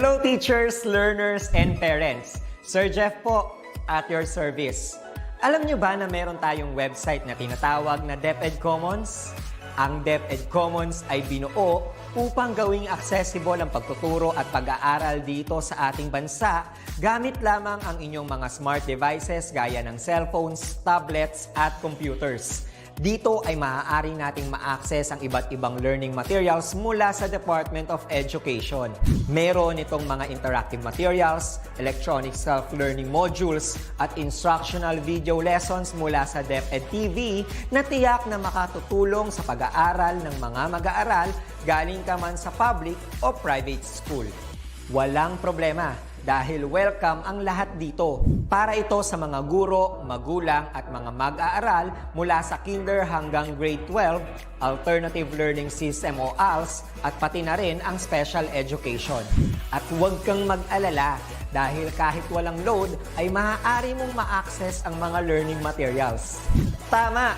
Hello teachers, learners, and parents. Sir Jeff po, at your service. Alam nyo ba na meron tayong website na tinatawag na DepEd Commons? Ang DepEd Commons ay binuo upang gawing accessible ang pagtuturo at pag-aaral dito sa ating bansa gamit lamang ang inyong mga smart devices gaya ng cellphones, tablets, at computers. Dito ay maaari nating ma-access ang iba't ibang learning materials mula sa Department of Education. Meron itong mga interactive materials, electronic self-learning modules, at instructional video lessons mula sa DepEd TV na tiyak na makatutulong sa pag-aaral ng mga mag-aaral galing ka man sa public o private school. Walang problema dahil welcome ang lahat dito. Para ito sa mga guro, magulang at mga mag-aaral mula sa kinder hanggang grade 12, alternative learning system o ALS, at pati na rin ang special education. At huwag kang mag-alala dahil kahit walang load ay maaari mong ma-access ang mga learning materials. Tama,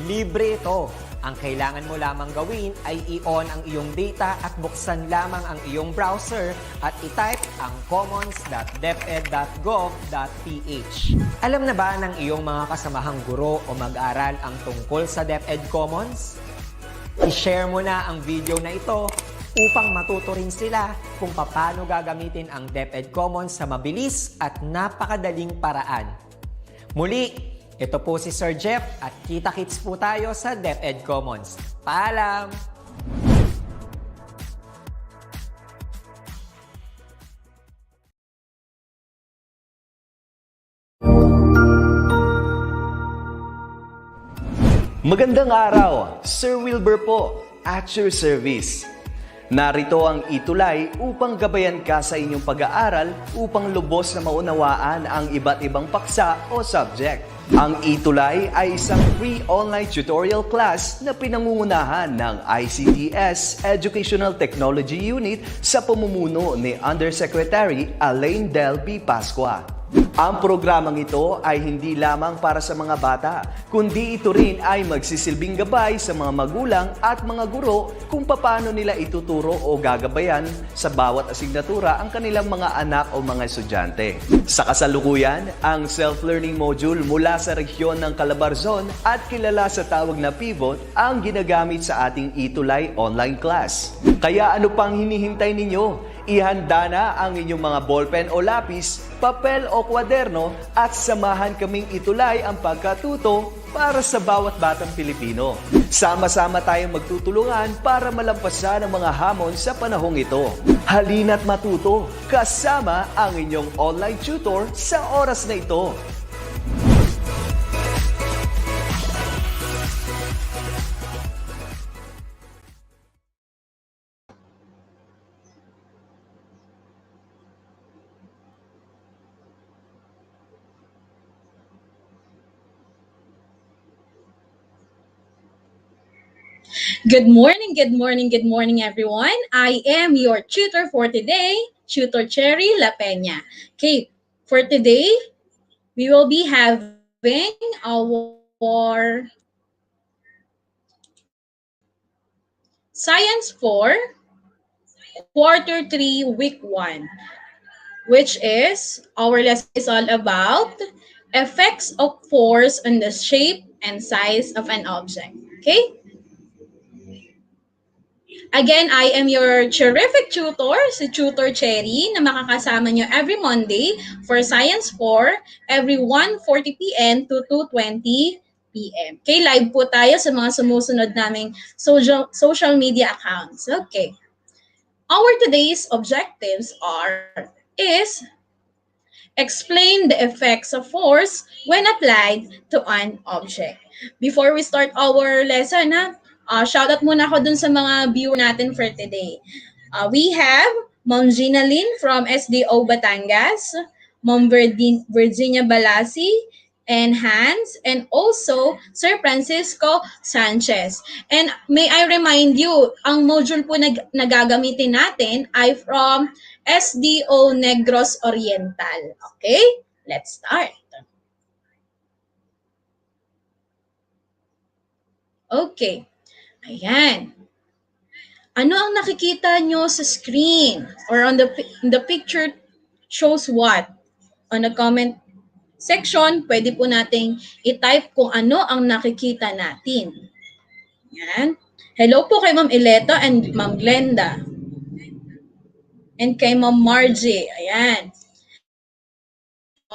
libre ito. Ang kailangan mo lamang gawin ay i-on ang iyong data at buksan lamang ang iyong browser at i-type ang commons.deped.gov.ph. Alam na ba ng iyong mga kasamahang guro o mag-aral ang tungkol sa DepEd Commons? I-share mo na ang video na ito upang matuto rin sila kung paano gagamitin ang DepEd Commons sa mabilis at napakadaling paraan. Muli, ito po si Sir Jeff at kita-kits po tayo sa DepEd Commons. Paalam! Magandang araw! Sir Wilbur po, at your service. Narito ang ETUlay upang gabayan ka sa inyong pag-aaral upang lubos na maunawaan ang iba't ibang paksa o subject. Ang ETUlay ay isang free online tutorial class na pinangungunahan ng ICT's Educational Technology Unit sa pamumuno ni Undersecretary Elaine Del B. Pascua. Ang programang ito ay hindi lamang para sa mga bata, kundi ito rin ay magsisilbing gabay sa mga magulang at mga guro kung paano nila ituturo o gagabayan sa bawat asignatura ang kanilang mga anak o mga estudyante. Sa kasalukuyan, ang self-learning module mula sa rehiyon ng Calabarzon at kilala sa tawag na Pivot ang ginagamit sa ating ETUlay online class. Kaya ano pang hinihintay ninyo? Ihanda na ang inyong mga ballpen o lapis, papel o kwaderno at samahan kaming itulay ang pagkatuto para sa bawat batang Pilipino. Sama-sama tayong magtutulungan para malampasan ang mga hamon sa panahong ito. Halina't matuto kasama ang inyong online tutor sa oras na ito. Good morning, good morning, good morning, everyone. I am your tutor for today, Tutor Cherry La Peña. Okay, for today, we will be having our Science 4, Quarter 3, Week 1, which is, our lesson is all about effects of force on the shape and size of an object. Okay? Again, I am your terrific tutor, si Tutor Cherry, na makakasama nyo every Monday for Science 4, every 1:40 p.m. to 2:20 p.m. Okay, live po tayo sa mga sumusunod naming social media accounts. Okay. Our today's objectives is explain the effects of force when applied to an object. Before we start our lesson, shoutout muna ako dun sa mga viewer natin for today. We have Ma'am Gina Lynn from SDO Batangas, Ma'am Virginia Balasi, and Hans, and also Sir Francisco Sanchez. And may I remind you, ang module po na gagamitin natin ay from SDO Negros Oriental. Okay? Let's start. Okay. Ayan. Ano ang nakikita nyo sa screen? Or on the picture shows what? On the comment section, pwede po nating i-type kung ano ang nakikita natin. Yan. Hello po kay Ma'am Ileta and Ma'am Glenda. And kay Ma'am Margie. Ayan.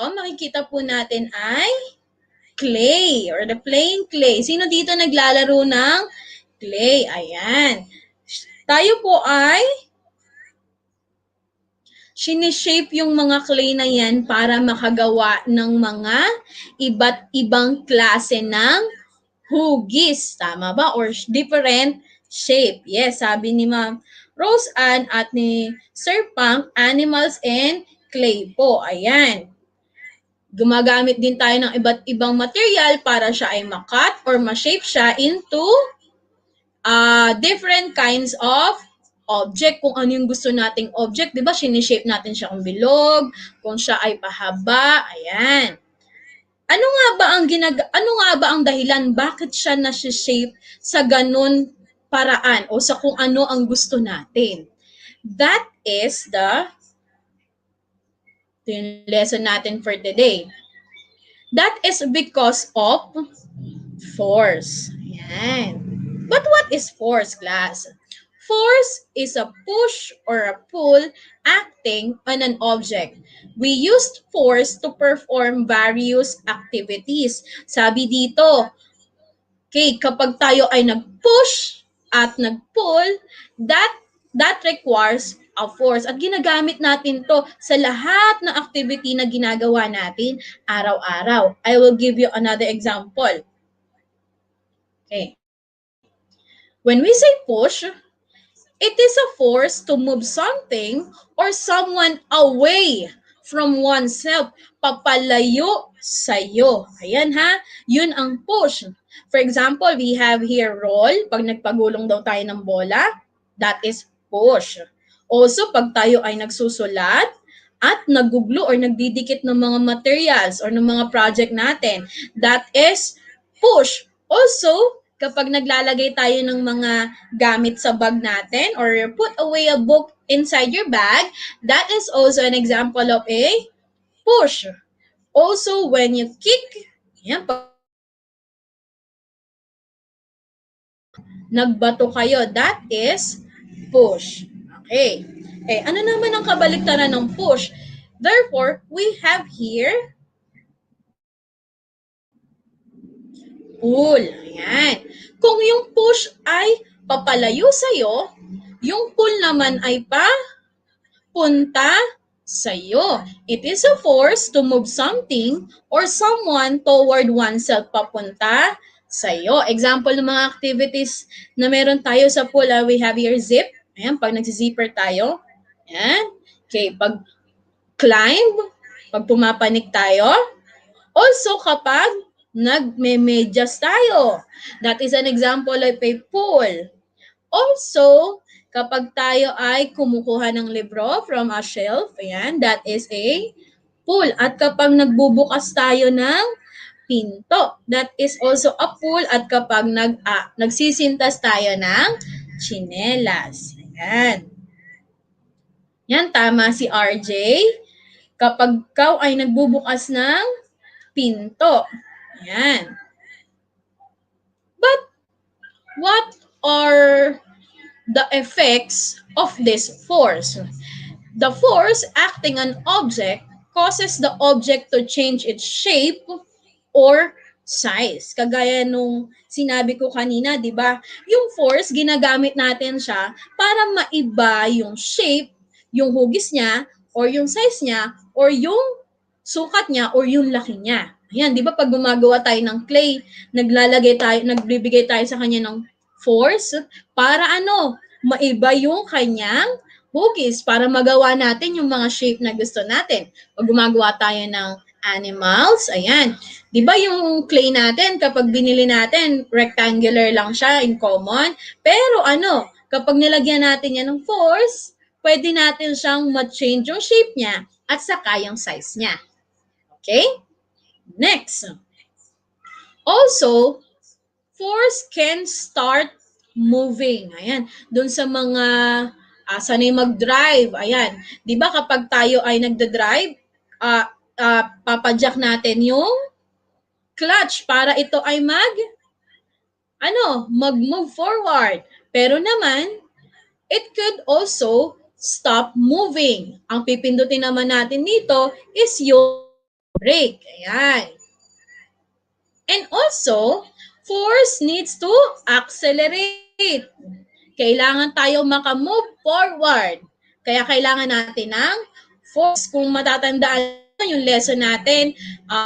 O, makikita po natin ay clay or the playing clay. Sino dito naglalaro ng clay? Ayan. Tayo po ay sinishape yung mga clay na yan para makagawa ng mga iba't ibang klase ng hugis. Tama ba? Or different shape. Yes, sabi ni Ma'am Rose Ann at ni Sir Pang, animals and clay po. Ayan. Gumagamit din tayo ng iba't ibang material para siya ay makat or ma-shape siya into different kinds of object. Kung ano yung gusto nating object, di ba? Sinishape natin siya kung bilog, kung siya ay pahaba. Ayan. Ano nga ba ang dahilan bakit siya na-shape sa ganun paraan o sa kung ano ang gusto natin? That is the lesson natin for today. That is because of force. Ayan. But what is force, class? Force is a push or a pull acting on an object. We used force to perform various activities. Sabi dito, okay, kapag tayo ay nag-push at nag-pull, that requires a force. At ginagamit natin to sa lahat ng activity na ginagawa natin araw-araw. I will give you another example. Okay. When we say push, it is a force to move something or someone away from oneself, papalayo sa'yo. Ayan ha, yun ang push. For example, we have here roll. Pag nagpagulong daw tayo ng bola, that is push. Also, pag tayo ay nagsusulat at naguglo or nagdidikit ng mga materials or ng mga project natin, that is push. Also, kapag naglalagay tayo ng mga gamit sa bag natin or put away a book inside your bag, that is also an example of a push. Also, when you kick, yan, nagbato kayo, that is push. Okay. Eh, ano naman ang kabaliktaran ng push? Therefore, we have here pull. Ayan. Kung yung push ay papalayo sa'yo, yung pull naman ay papunta sa'yo. It is a force to move something or someone toward oneself, papunta sa'yo. Example ng mga activities na meron tayo sa pool, we have here zip. Ayan, pag nagsizipper tayo. Ayan. Okay, pag climb, pag pumapanik tayo. Also, kapag nagme-medyas tayo. That is an example of a pool. Also, kapag tayo ay kumukuha ng libro from a shelf, ayan, that is a pool. At kapag nagbubukas tayo ng pinto, that is also a pool. At kapag nagsisintas tayo ng tsinelas. Ayan. Yan, tama si RJ. Kapag ikaw ay nagbubukas ng pinto. Ayan. But what are the effects of this force? The force acting on object causes the object to change its shape or size. Kagaya nung sinabi ko kanina, di ba? Yung force, ginagamit natin siya para maiba yung shape, yung hugis niya, or yung size niya, or yung sukat niya, or yung laki niya. Ayan, di ba pag gumagawa tayo ng clay, nagbibigay tayo sa kanya ng force para maiba yung kanyang hugis para magawa natin yung mga shape na gusto natin. Pag gumagawa tayo ng animals, ayan. Di ba yung clay natin, kapag binili natin, rectangular lang siya in common. Pero kapag nilagyan natin yan ng force, pwede natin siyang ma-change yung shape niya at saka yung size niya. Okay? Next. Also, force can start moving. Ayan. Doon sa mga sanay mag-drive. Ayan. Di ba kapag tayo ay nagda-drive, papadyak natin yung clutch para ito ay mag-move forward. Pero naman, it could also stop moving. Ang pipindutin naman natin dito is yung brake. Ayan. And also, force needs to accelerate. Kailangan tayo maka-move forward. Kaya kailangan natin ng force. Kung matatandaan yung lesson natin,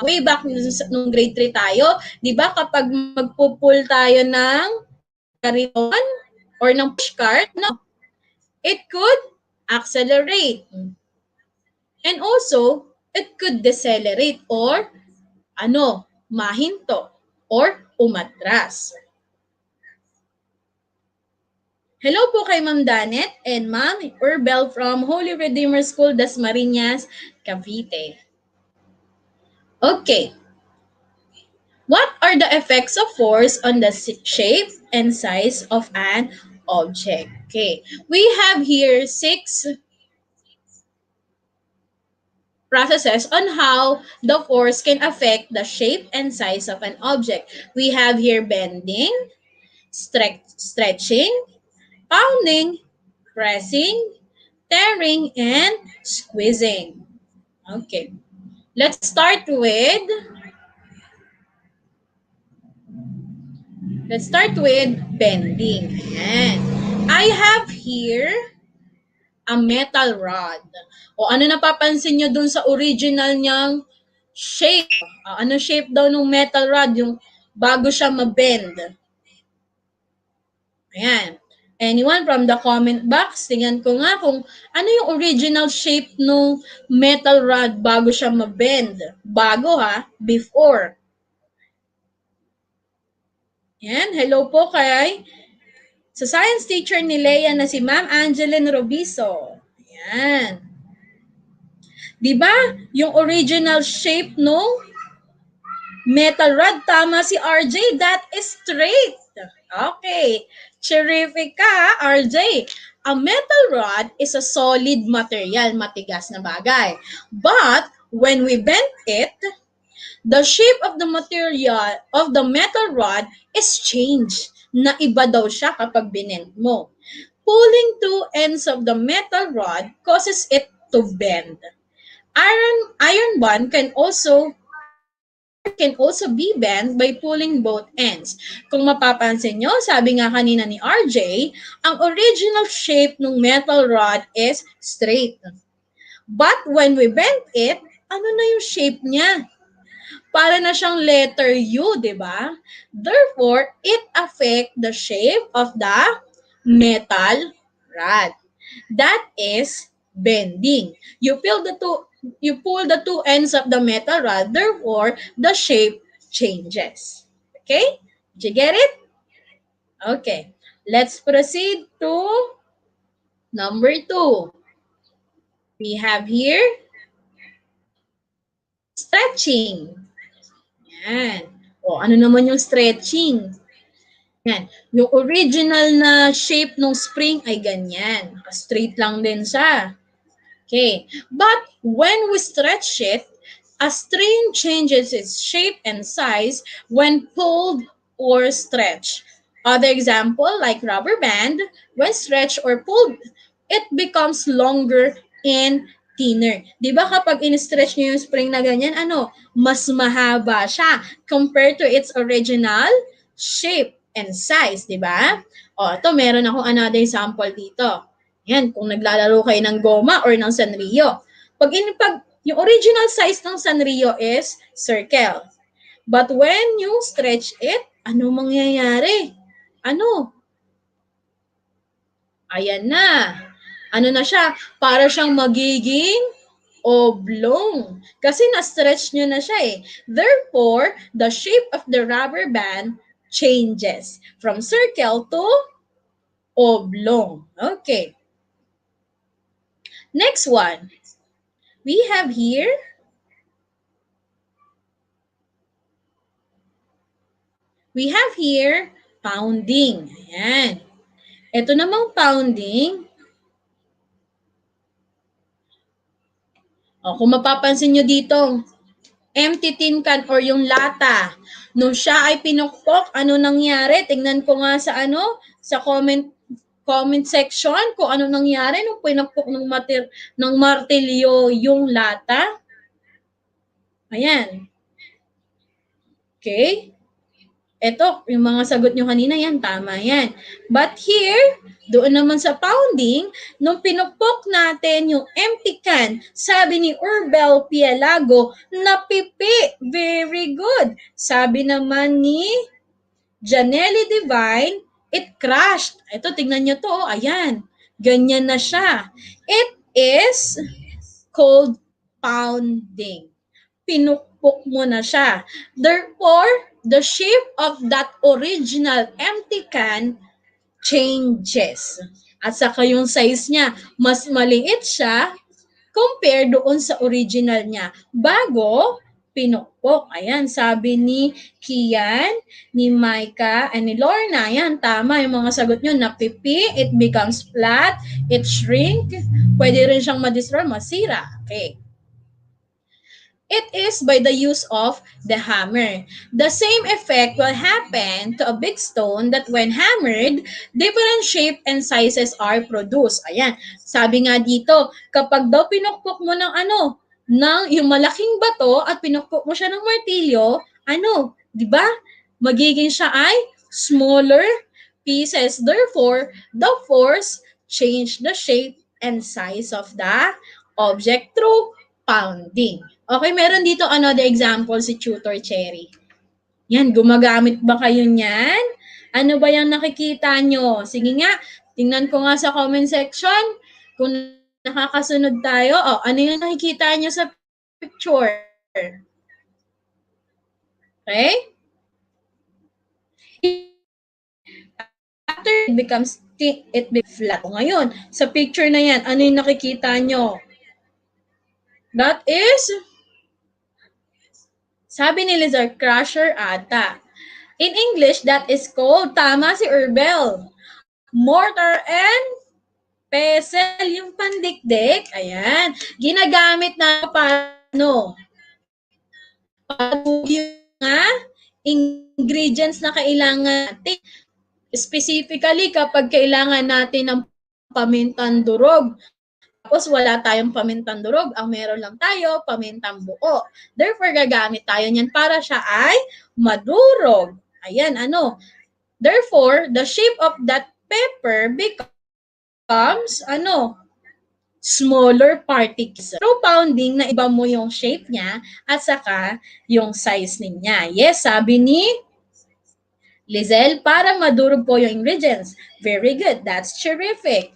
way back nung grade 3 tayo, di ba kapag magpupull tayo ng kariton or ng pushcart, no, it could accelerate. And also, it could decelerate or mahinto or umatras. Hello po kay Ma'am Danet and Ma'am Urbel from Holy Redeemer School, Dasmariñas, Cavite. Okay. What are the effects of force on the shape and size of an object? Okay. We have here 6 processes on how the force can affect the shape and size of an object. We have here bending, stretching, pounding, pressing, tearing, and squeezing. Okay. Let's start with bending. Ayan. I have here a metal rod. O ano napapansin nyo dun sa original niyang shape? Ano shape daw ng metal rod yung bago siya mabend? Ayan. Anyone from the comment box, tingnan ko nga kung ano yung original shape ng metal rod bago siya mabend. Bago before. Ayan, hello po sa science teacher ni Leia na si Ma'am Angeline Robiso. Ayan. Diba, yung original shape no metal rod, tama si RJ, that is straight. Okay. Terrific ka, RJ. A metal rod is a solid material, matigas na bagay. But when we bend it, the shape of the material of the metal rod is changed. Naiba daw siya kapag binend mo. Pulling two ends of the metal rod causes it to bend. Iron bond can also be bent by pulling both ends. Kung mapapansin nyo, sabi nga kanina ni RJ, ang original shape ng metal rod is straight. But when we bend it, ano na yung shape niya? Para na siyang letter U, di ba? Therefore, it affects the shape of the metal rod. That is bending. You pull the two ends of the metal rod, therefore, the shape changes. Okay? Did you get it? Okay. Let's proceed to number 2. We have here stretching. Yan. O, ano naman yung stretching? Yan. Yung original na shape ng spring ay ganyan. Straight lang din siya. Okay. But when we stretch it, a string changes its shape and size when pulled or stretched. Other example, like rubber band, when stretched or pulled, it becomes longer and thinner. Di ba kapag in-stretch nyo yung spring na ganyan, mas mahaba siya compared to its original shape and size, di ba? O, ito, meron akong another example dito. Yan, kung naglalaro kayo ng goma or ng Sanrio. Pag yung original size ng Sanrio is circle. But when you stretch it, ano mangyayari? Ayan na. Ano na siya? Para siyang magiging oblong. Kasi na-stretch nyo na siya eh. Therefore, the shape of the rubber band changes from circle to oblong. Okay. Next one. We have here Pounding. Ayan. Ito namang pounding. O, kung mapapansin nyo dito, empty tin can or yung lata. Nung siya ay pinukpok, ano nangyari? Tingnan ko nga sa sa comment section kung ano nangyari nung pinukpok ng martilyo yung lata. Ayan. Okay? Ito, yung mga sagot nyo kanina, yan, tama yan. But here, doon naman sa pounding, nung pinupok natin yung empty can, sabi ni Urbel Pielago, napipi. Very good. Sabi naman ni Janelli Divine, it crashed. Ito, tingnan nyo to. Ayan. Ganyan na siya. It is called pounding. Pinukpok mo na siya. Therefore, the shape of that original empty can changes. At saka yung size niya, mas maliit siya compared doon sa original niya. Bago, pinukpok. Ayan, sabi ni Kian, ni Micah, and ni Lorna. Ayan, tama yung mga sagot nyo. Napipi, it becomes flat, it shrink, pwede rin siyang madestroy, masira. Okay. It is by the use of the hammer. The same effect will happen to a big stone that when hammered, different shape and sizes are produced. Ayan, sabi nga dito, kapag daw pinukpok mo ng yung malaking bato at pinukpok mo siya ng martilyo, di ba? Magiging siya ay smaller pieces. Therefore, the force change the shape and size of the object through pounding. Okay, meron dito another example si Tutor Cherry. Yan, gumagamit ba kayo niyan? Ano ba yung nakikita nyo? Sige nga, tingnan ko nga sa comment section kung nakakasunod tayo. Ano yung nakikita nyo sa picture? Okay? After it becomes thick, it becomes flat. Ngayon, sa picture na yan, ano yung nakikita nyo? That is, sabi ni Lizard, crusher ata. In English, that is called, tama si Urbel, mortar and pestle, yung pandikdik. Ayan. Ginagamit na paano? Yung mga ingredients na kailangan natin. Specifically, kapag kailangan natin ng pamintang durog, tapos wala tayong pamintang durog, ang meron lang tayo, pamintang buo. Therefore, gagamit tayo niyan para siya ay madurog. Ayan, Therefore, the shape of that pepper becomes, smaller particles. Through pounding, na iba mo yung shape niya at saka yung size niya. Yes, sabi ni Lizelle, para madurog po yung ingredients. Very good. That's terrific.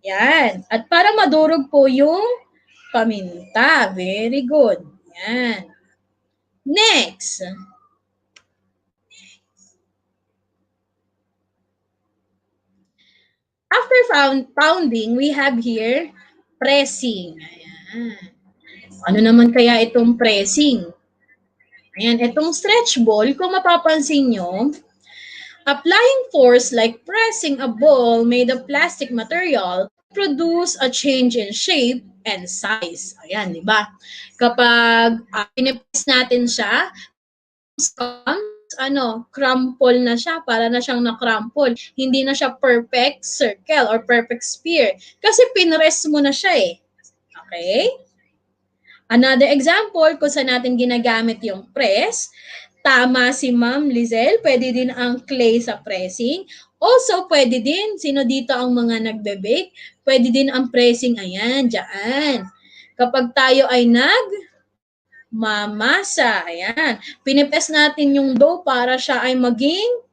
Yan. At para madurog po yung paminta. Very good. Yan. Next. After pounding, we have here pressing. Ayan. Ano naman kaya itong pressing? Ayan, itong stretch ball, kung mapapansin nyo, applying force like pressing a ball made of plastic material produce a change in shape and size. Ayan, di ba? Kapag pinipress natin siya, crumple na siya, para na siyang na-crumple. Hindi na siya perfect circle or perfect sphere. Kasi pinrest mo na siya eh. Okay? Another example, kung saan natin ginagamit yung press, tama si Ma'am Lizelle, pwede din ang clay sa pressing. Also, pwede din, sino dito ang mga nagbe-bake? Pwede din ang pressing, ayan, dyan. Kapag tayo ay mamasa, ayan. Pinipes natin yung dough para siya ay maging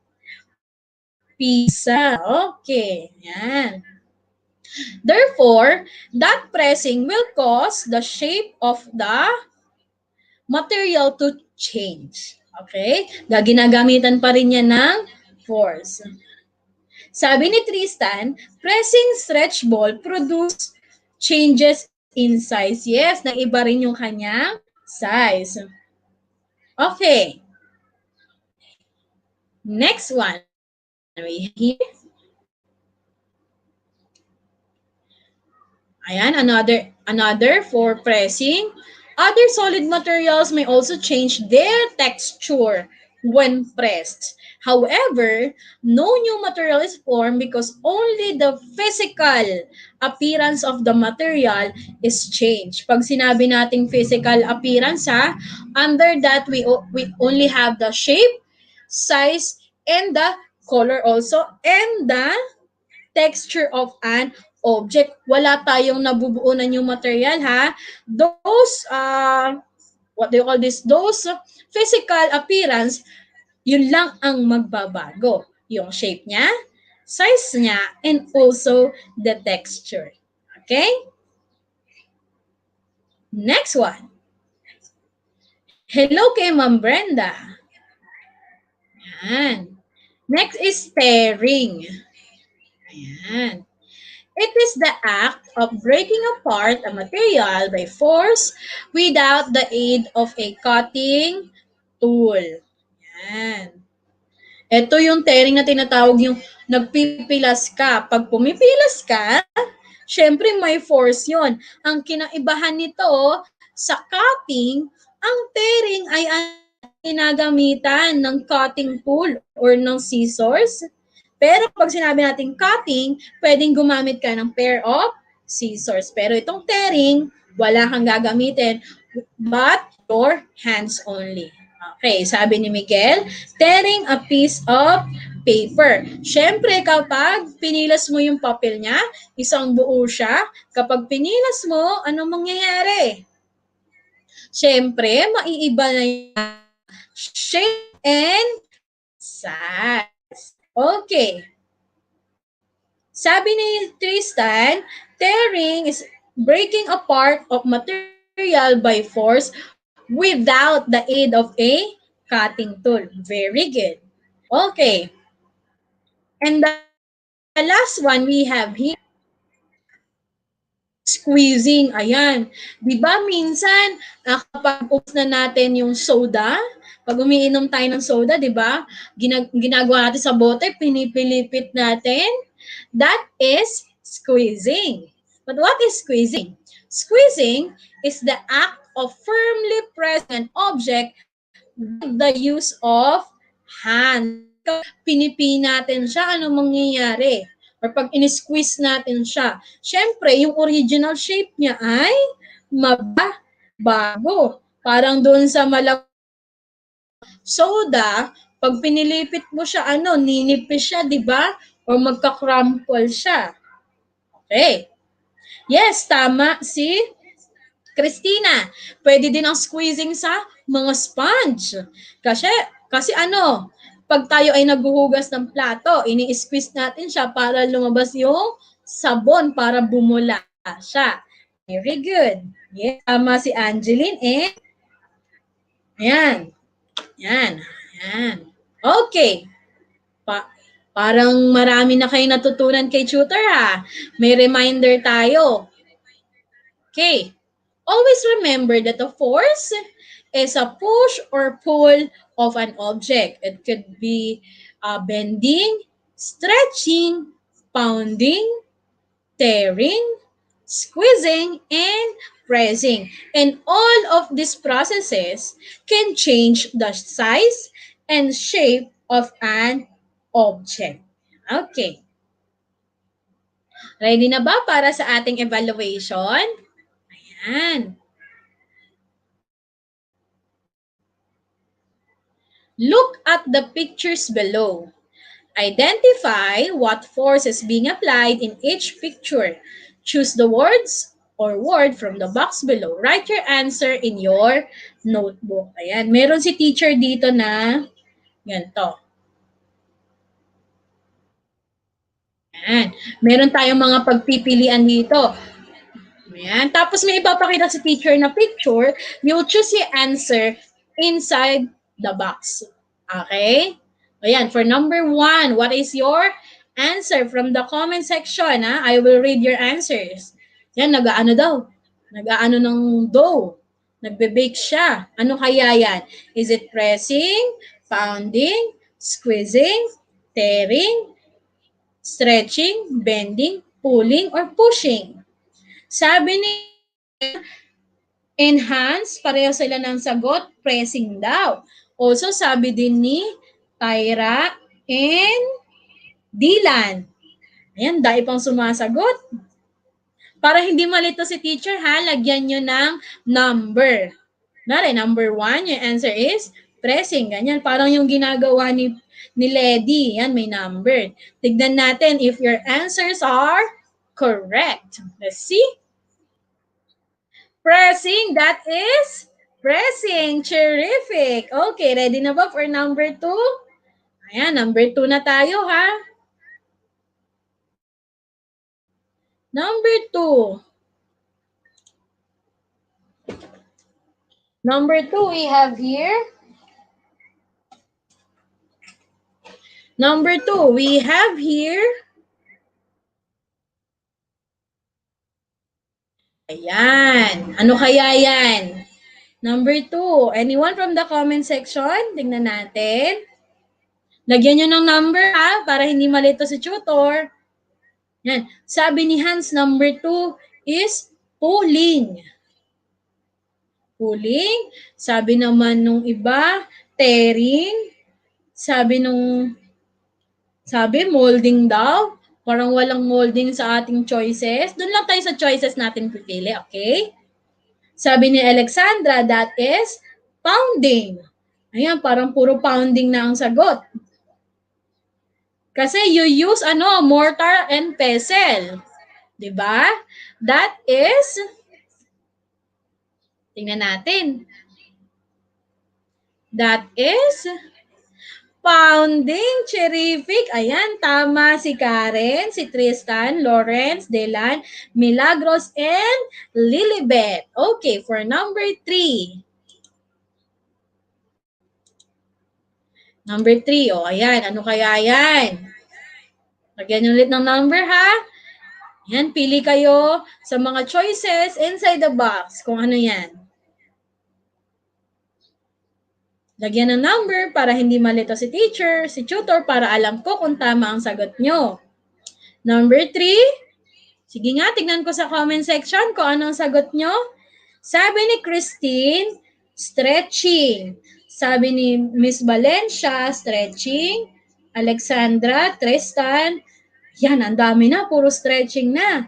pizza. Okay, ayan. Therefore, that pressing will cause the shape of the material to change. Okay? Ginagamitan pa rin niya ng force. Sabi ni Tristan, pressing stretch ball produce changes in size. Yes, naiba rin yung kanyang size. Okay. Next one. Here. Ayan, another for pressing. Other solid materials may also change their texture when pressed. However, no new material is formed because only the physical appearance of the material is changed. Pag sinabi nating physical appearance, under that we only have the shape, size, and the color also, and the texture of an object. Wala tayong nabubuo na new material, ha. Those, what do you call this? Those physical appearance, yun lang ang magbabago. Yung shape niya, size niya, and also the texture. Okay? Next one. Hello kay Ma'am Brenda. Ayan. Next is tearing. Ayan. It is the act of breaking apart a material by force without the aid of a cutting tool. Yan. Ito yung tearing na tinatawag yung nagpipilas ka. Pag pumipilas ka, syempre may force yon. Ang kinaibahan nito sa cutting, ang tearing ay ginagamitan ng cutting tool or ng scissors. Pero pag sinabi natin cutting, pwedeng gumamit ka ng pair of scissors. Pero itong tearing, wala kang gagamitin but your hands only. Okay, sabi ni Miguel, tearing a piece of paper. Siyempre, kapag pinilas mo yung papel niya, isang buo siya. Kapag pinilas mo, anong mangyayari? Siyempre, maiiba na yung shape and size. Okay. Sabi ni Tristan, tearing is breaking apart of material by force without the aid of a cutting tool. Very good. Okay. And the last one we have here, squeezing. Ayan. Di ba minsan, kapag ubos na natin yung soda, pag umiinom tayo ng soda, di ba, ginagawa natin sa bote, pinipilipit natin. That is squeezing. But what is squeezing? Squeezing is the act of firmly pressing an object with the use of hands. Pinipi natin siya, ano mangyayari? Or pag in-squeeze natin siya, syempre, yung original shape niya ay mababago. Parang doon sa soda, pag pinilipit mo siya, ninipis siya, di ba? Or magka-crumple siya. Okay. Yes, tama si Christina. Pwede din ang squeezing sa mga sponge. Kasi pag tayo ay naghuhugas ng plato, ini-squeeze natin siya para lumabas yung sabon para bumula siya. Very good. Yes, tama si Angeline. Ayan. Okay. Parang marami na kayo natutunan kay tutor, ha. May reminder tayo. Okay. Always remember that the force is a push or pull of an object. It could be bending, stretching, pounding, tearing, squeezing, and pressing. And all of these processes can change the size and shape of an object. Okay. Ready na ba para sa ating evaluation? Ayan. Look at the pictures below. Identify what force is being applied in each picture. Choose the words or word from the box below. Write your answer in your notebook. Ayan, meron si teacher dito na ganito. Ayan, meron tayong mga pagpipilian dito. Ayan, tapos may ipapakita si teacher na picture. You choose your answer inside the box. Okay? Ayan, for number 1, what is your answer from the comment section? I will read your answers. Yan, nag-aano daw? Nag-aano ng dough? Nagbe-bake siya. Ano kaya yan? Is it pressing, pounding, squeezing, Tearing, stretching, bending, pulling, or pushing. Sabi ni enhance, pareho sila ng sagot, pressing daw. Also, sabi din ni Tyra and Dylan. Ayan, dahil pang sumasagot. Para hindi malito si teacher ha, lagyan nyo ng number. Number 1, your answer is pressing. Ganyan, parang yung ginagawa ni Lady. Yan, may number. Tignan natin if your answers are correct. Let's see. Pressing, that is pressing. Terrific. Okay, ready na ba for number 2? Ayan, number 2 na tayo ha. Number 2. Number 2, we have here. Number 2, we have here. Ayan. Ano kaya yan? Number 2. Anyone from the comment section? Tingnan natin. Lagyan nyo ng number ha, para hindi malito si tutor. Yan. Sabi ni Hans, number 2 is pulling. Pulling. Sabi naman nung iba, tearing. Sabi molding daw. Parang walang molding sa ating choices. Doon lang tayo sa choices natin pipili, okay? Sabi ni Alexandra, that is pounding. Ayan, parang puro pounding na ang sagot. Kasi you use mortar and pestle. 'Di ba? That is, tingnan natin. That is pounding. Terrific. Ayan, tama si Karen, si Tristan, Lawrence, Delan, Milagros, and Lilibet. Okay, for number 3. Number 3, ayan, ano kaya yan? Lagyan nyo ulit ng number ha. Ayan, pili kayo sa mga choices inside the box kung ano yan. Lagyan ng number para hindi malito si teacher, si tutor, para alam ko kung tama ang sagot nyo. Number 3, sige nga, tignan ko sa comment section kung ano ang sagot nyo. Sabi ni Christine, stretching. Sabi ni Miss Valencia, stretching. Alexandra, Tristan, yan, ang dami na, puro stretching na.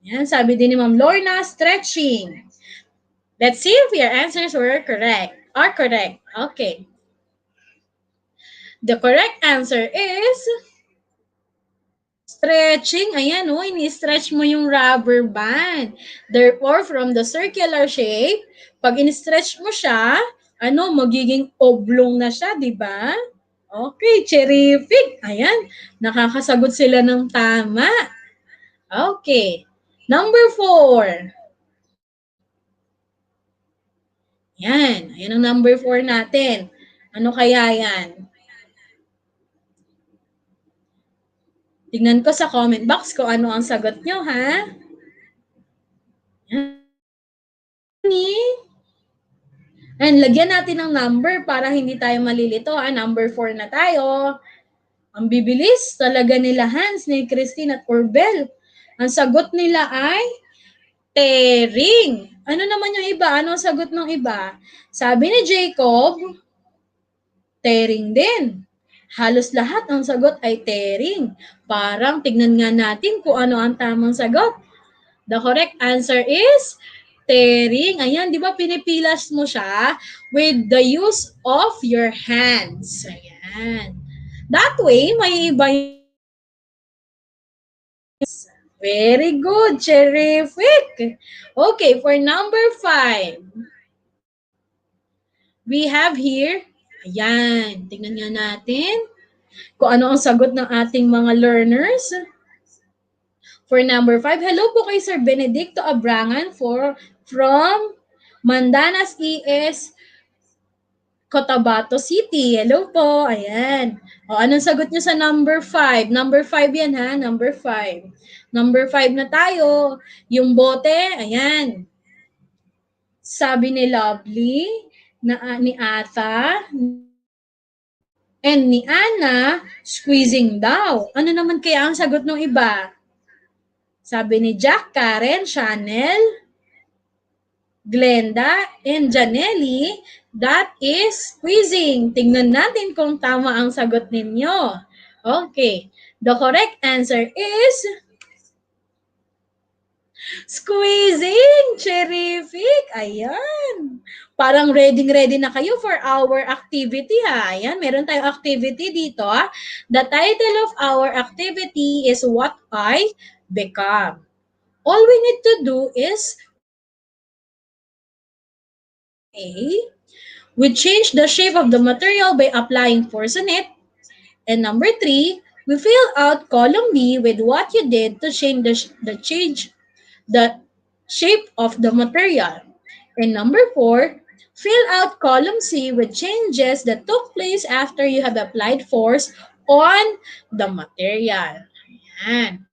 Yan, sabi din ni Ma'am Lorna, stretching. Let's see if your answers were correct. Okay. The correct answer is stretching. Ayan, ini-stretch mo yung rubber band. Therefore, from the circular shape, pag in-stretch mo siya, magiging oblong na siya, di ba? Okay, terrific. Ayan, nakakasagot sila ng tama. Okay. Number 4. Yan, ayan ang number 4 natin. Ano kaya yan? Tingnan ko sa comment box kung ano ang sagot nyo, ha? And lagyan natin ng number para hindi tayo malilito, ha? Number 4 na tayo. Ang bibilis talaga nila Hans, ni Christine at Corbel. Ang sagot nila ay tearing. Ano naman yung iba? Ano ang sagot ng iba? Sabi ni Jacob, tearing din. Halos lahat ang sagot ay tearing. Parang tignan nga natin kung ano ang tamang sagot. The correct answer is tearing. Ayan, di ba pinipilas mo siya with the use of your hands. Ayan. That way, may iba yung... Very good. Terrific. Okay, for number 5. We have here, ayan, tingnan nga natin kung ano ang sagot ng ating mga learners. For number 5, hello po kay Sir Benedicto Abrangan from Mandanas ES, Cotabato City. Hello po, ayan. O, anong sagot nyo sa number 5? Number 5 yan ha, number 5. Number 5 na tayo. Yung bote, ayan. Sabi ni Lovely, ni Ata, And ni Ana, squeezing daw. Ano naman kaya ang sagot ng iba? Sabi ni Jack, Karen, Chanel, Glenda, and Janelli, that is squeezing. Tingnan natin kung tama ang sagot ninyo. Okay. The correct answer is squeezing. Terrific. Ayan. Parang ready na kayo for our activity ha. Ayan, meron tayong activity dito ha. The title of our activity is What I Become. All we need to do is we change the shape of the material by applying force on it. And number 3, we fill out column B with what you did to change the shape of the material. And number 4, fill out column C with changes that took place after you have applied force on the material. Ayan.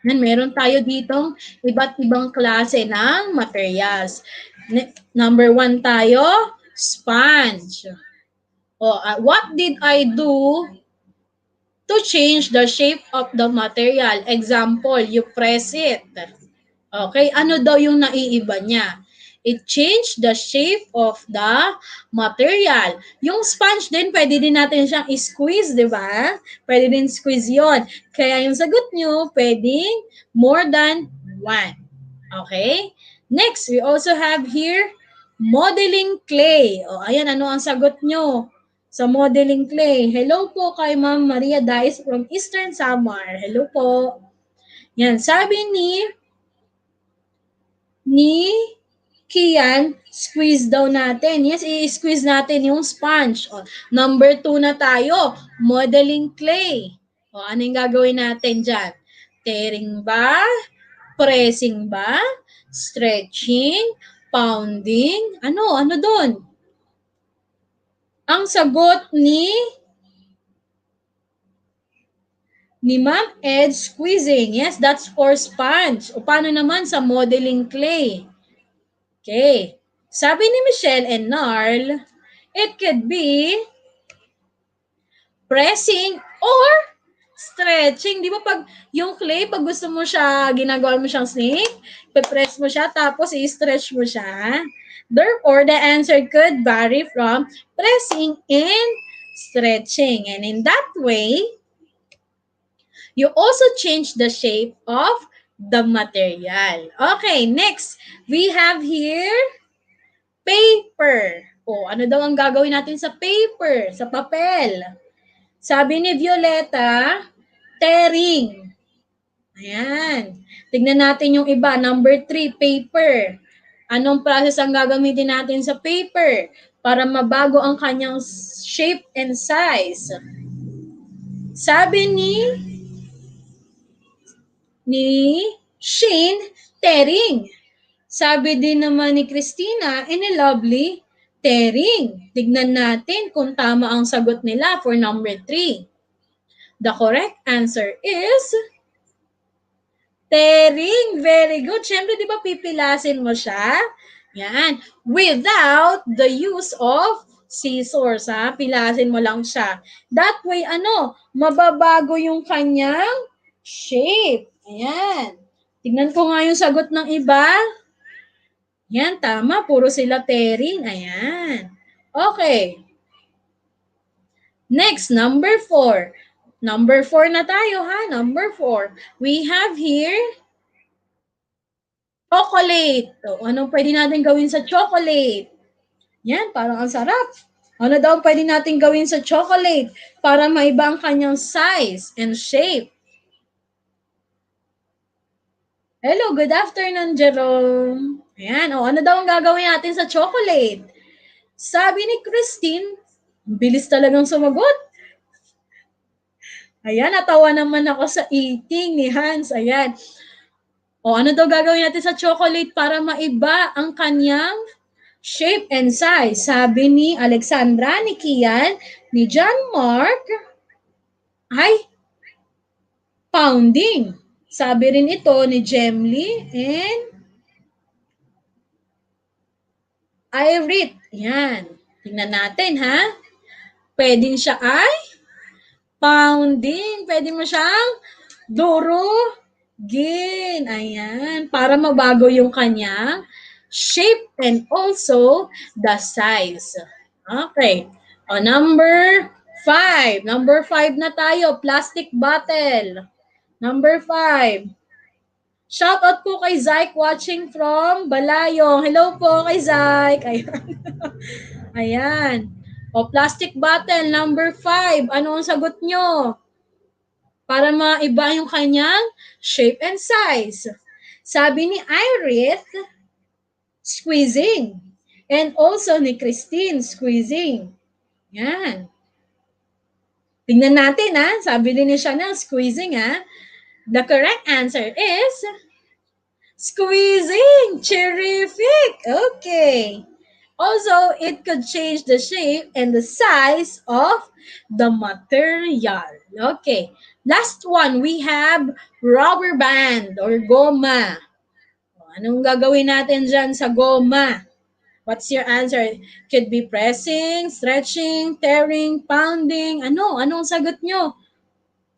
Yan, meron tayo ditong iba't ibang klase ng materials. Number 1 tayo, sponge. What did I do to change the shape of the material? Example, you press it. Okay, ano daw yung naiiba niya? It changed the shape of the material. Yung sponge din, pwede din natin siyang i-squeeze, di ba? Pwede din squeeze yon. Kaya yung sagot nyo, pwedeng more than one. Okay? Next, we also have here, modeling clay. O, ayan, ano ang sagot nyo sa modeling clay? Hello po kay Ma'am Maria Dice from Eastern Samar. Hello po. Yan, sabi ni Kian, squeeze daw natin. Yes, i-squeeze natin yung sponge. O, number 2 na tayo, modeling clay. O, ano yung gagawin natin dyan? Tearing ba? Pressing ba? Stretching? Pounding? Ano doon? Ang sagot ni Ma'am Ed, squeezing. Yes, that's for sponge. O paano naman sa modeling clay? Okay. Sabi ni Michelle and Narl, it could be pressing or stretching. Di ba pag yung clay, pag gusto mo siya, ginagawa mo siyang snake, pe-press mo siya, tapos i-stretch mo siya. Therefore, the answer could vary from pressing and stretching. And in that way, you also change the shape of the material. Okay, next, we have here paper. O, ano daw ang gagawin natin sa paper, sa papel? Sabi ni Violeta, tearing. Ayan. Tignan natin yung iba. Number 3, paper. Anong process ang gagamitin natin sa paper para mabago ang kanyang shape and size? Sabi ni Shane, tearing. Sabi din naman ni Christina and ni Lovely, tearing. Tignan natin kung tama ang sagot nila for number 3. The correct answer is tearing. Very good. Siyempre, di ba pipilasin mo siya? Yan. Without the use of scissors, ha? Pilasin mo lang siya. That way, mababago yung kanyang shape. Ayan. Tignan ko nga yung sagot ng iba. Yan, tama. Puro sila tearing. Ayan. Okay. Next, number 4. Number 4 na tayo, ha? Number 4. We have here chocolate. So, anong pwede natin gawin sa chocolate? Yan, parang ang sarap. Ano daw pwede natin gawin sa chocolate para maiba ang kanyang size and shape? Hello, good afternoon, Jerome. Ayan, ano daw ang gagawin natin sa chocolate? Sabi ni Christine, bilis talagang sumagot. Ayan, natawa naman ako sa eating ni Hans. Ayan. O, ano daw gagawin natin sa chocolate para maiba ang kanyang shape and size? Sabi ni Alexandra, ni Kian, ni John Mark, ay, pounding. Sabi rin ito ni Jemly and Irit. Yan. Tingnan natin, ha? Pwedeng siya ay pounding. Pwede mo siyang durugin. Ayan. Para mabago yung kanyang shape and also the size. Okay. O, number 5. Number 5 na tayo. Plastic bottle. Number 5. Shoutout po kay Zyke watching from Balayong. Hello po kay Zyke. Ayan. Ayan. O, plastic bottle, number 5. Ano ang sagot nyo? Para maiba yung kanyang shape and size. Sabi ni Iris, squeezing. And also ni Christine, squeezing. Yan. Tingnan natin, ha? Sabi din ni Chanel, squeezing, ha? The correct answer is squeezing. Terrific. Okay. Also, it could change the shape and the size of the material. Okay. Last one, we have rubber band or goma. Anong gagawin natin dyan sa goma? What's your answer? Could be pressing, stretching, tearing, pounding. Anong sagot nyo?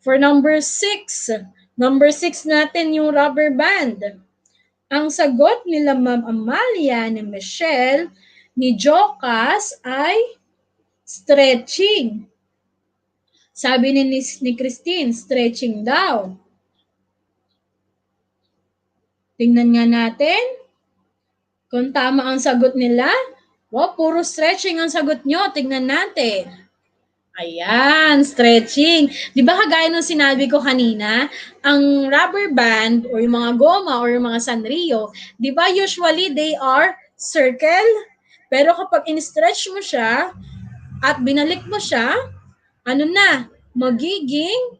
For number 6. Number 6 natin yung rubber band. Ang sagot nila Ma'am Amalia, ni Michelle, ni Jocas ay stretching. Sabi ni Christine, stretching daw. Tingnan nga natin kung tama ang sagot nila. Wow, puro stretching ang sagot nyo. Tingnan natin. Ayan, stretching. Di ba kagaya nung sinabi ko kanina, ang rubber band or yung mga goma or yung mga Sanrio, di ba usually they are circle? Pero kapag in-stretch mo siya at binalik mo siya, magiging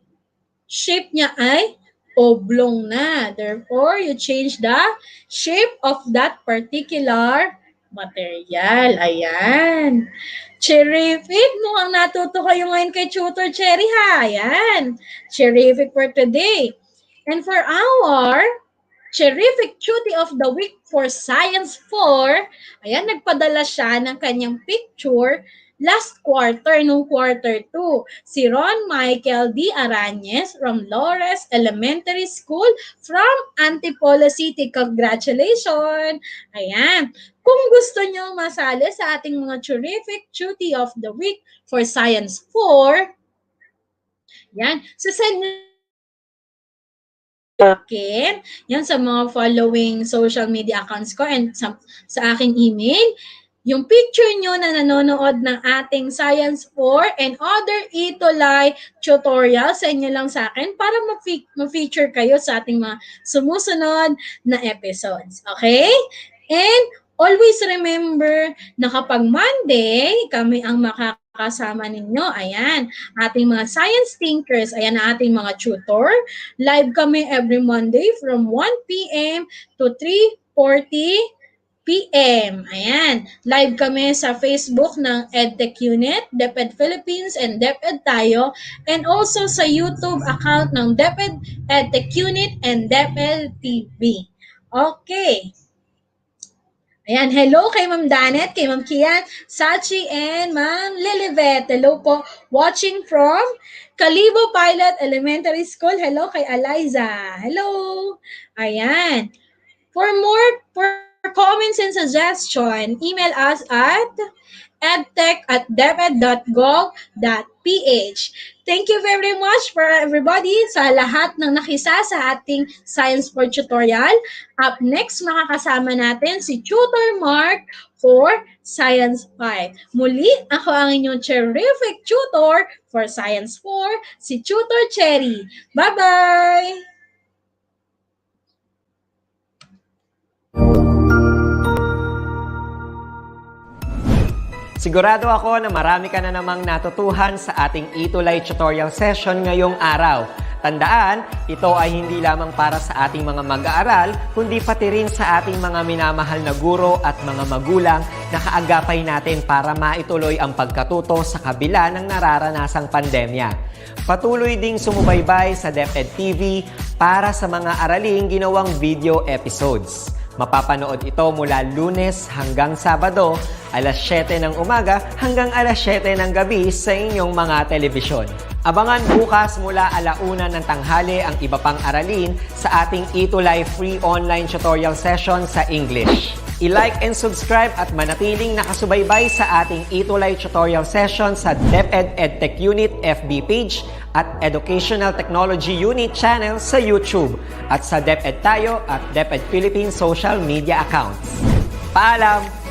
shape niya ay oblong na. Therefore, you change the shape of that particular material. Ayan. Terrific. Mukhang natuto kayo ngayon kay Tutor Cherry, ha? Ayan. Terrific for today. And for our terrific cutie of the week for Science 4, ayan, nagpadala siya ng kanyang picture last quarter, nung quarter 2. Si Ron Michael D. Arañez from Lores Elementary School from Antipolo City. Congratulations! Ayan. Kung gusto nyo masali sa ating mga terrific cutie of the week for Science 4, yan, sasend akin, yan sa mga following social media accounts ko and sa aking email, yung picture nyo na nanonood ng ating Science 4 and other ETUlay tutorials sa inyo lang sa akin para ma-feature kayo sa ating mga sumusunod na episodes. Okay? And always remember na kapag Monday, kami ang makakasama ninyo. Ayan, ating mga science thinkers, ayan na ating mga tutor. Live kami every Monday from 1 p.m. to 3:40 p.m. Ayan, live kami sa Facebook ng Edtech Unit, DepEd Philippines, and DepEd tayo, and also sa YouTube account ng DepEd Educational Technology Unit and DepEd TV. Okay. Ayan, hello kay Ma'am Danet, kay Ma'am Kian, Sachi, and Ma'am Lilibet. Hello po, watching from Calibo Pilot Elementary School. Hello kay Eliza. Hello. Ayan. For comments and suggestion, email us at edtech@deped.gov.ph. Thank you very much for everybody sa lahat ng nakisa sa ating Science 4 tutorial. Up next, makakasama natin si Tutor Mark for Science 5. Muli, ako ang inyong terrific tutor for Science 4, si Tutor Cherry. Bye-bye! Sigurado ako na marami ka na namang natutuhan sa ating ETUlay tutorial session ngayong araw. Tandaan, ito ay hindi lamang para sa ating mga mag-aaral, kundi pati rin sa ating mga minamahal na guro at mga magulang na kaagapay natin para maituloy ang pagkatuto sa kabila ng nararanasang pandemya. Patuloy ding sumubaybay sa DepEd TV para sa mga araling ginawang video episodes. Mapapanood ito mula Lunes hanggang Sabado, alas 7 ng umaga hanggang alas 7 ng gabi sa inyong mga telebisyon. Abangan bukas mula alauna ng tanghali ang iba pang aralin sa ating ETUlay free online tutorial session sa English. I-like and subscribe at manatiling nakasubaybay sa ating ETUlay tutorial session sa DepEd Edtech Unit FB page at Educational Technology Unit channel sa YouTube at sa DepEd Tayo at DepEd Philippines social media accounts. Paalam!